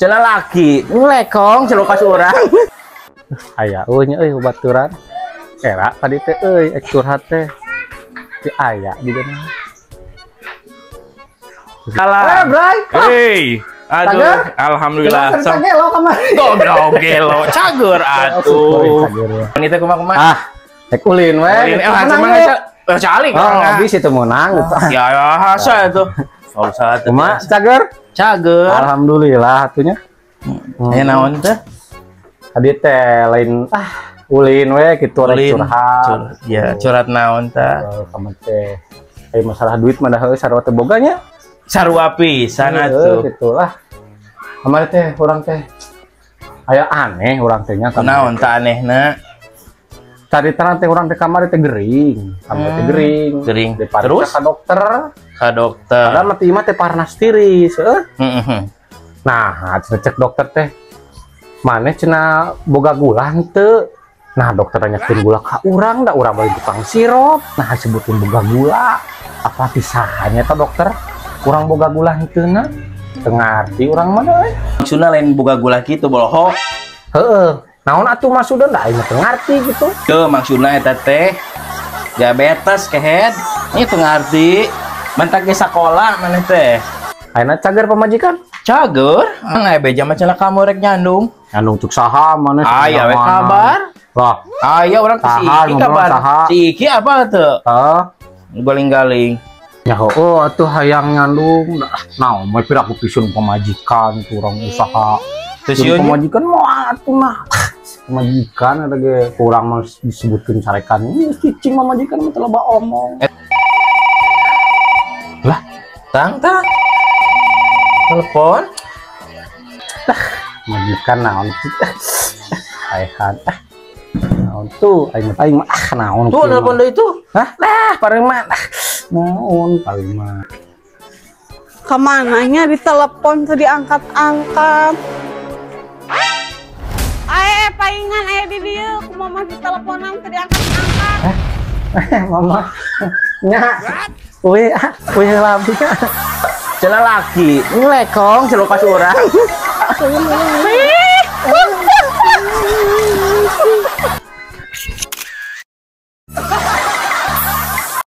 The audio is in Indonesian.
Cenah laki, ngelekong celukas urang. Aya euy nya euy baturan. Era tadi teh euy curhat teh. Di aya di dieu. Salah. Bray. Hei. Aduh, alhamdulillah. Gelo kamari. Goblok gelo, cager atuh. Ini teh kumaha? Ah, tek ulin we. Calik. Oh, habis itu menang. Ya, hasa itu. Usah atuh. Kumaha cager? Cager. Alhamdulillah atunya. Naon teh? Tadi teh lain ulin we kitu rek curhat. Ya, curhat naon teh? Kamu teh masalah duit mah da heuh sarua teh boganya. Sarua pisan atuh. Gitulah. Kemarin teh urang teh aya aneh urang teh nya. Naon teh anehna? Cari terang teh urang teh kamari teh gering. Kamari teh gering. Gering. Terus ka dokter. Ka dokter. Padahal mah mah teh parnas tiris, Heeh. Nah, cek dokter teh maneh cenah boga gula henteu. Nah, dokter nanyakeun gula ka urang da urang balik tukang sirop. Nah, disebutin boga gula. Apa pisahannya ta dokter? Kurang boga gula henteu teu ngarti urang mah euy. Maksudna lain boga gula kitu boloho. Heeh. Naon atuh maksudna da aing teu ngarti gitu. Teu maksudna eta teh diabetes kehead. Ini teu ngarti. Mentak ge sakola maneh teh. Ayeuna cager pamajikan. Cager? Aya beja mah cenah kamu rek nyandung. Nyandung cuk saha maneh. Aya we kabar. Wah, Aya urang si Iki kabar. Si Iki apa teu? Galing-galing. Ya oh atuh hayang nyandung. Nah, mah pira aku pisun pamajikan kurang usaha. Terus pamajikan mah atuh mah. Pamajikan ada ge kurang mah disebutkeun sarekan. Ini cicing pamajikan mah teu loba omong. Lah, tang. Telepon. Majikan naon tuh? Ayehan. Naon tuh? Aing mah naon tuh telepon deui itu. Hah? Nah, paling mah. Naon paling mah. Kemananya ditelepon tuh diangkat-angkat. Palingan di dieu kumaha diteleponan tuh diangkat-angkat. Mama. Nya. Weh lampu nya. Cenah laki, ngelekong celukas urang.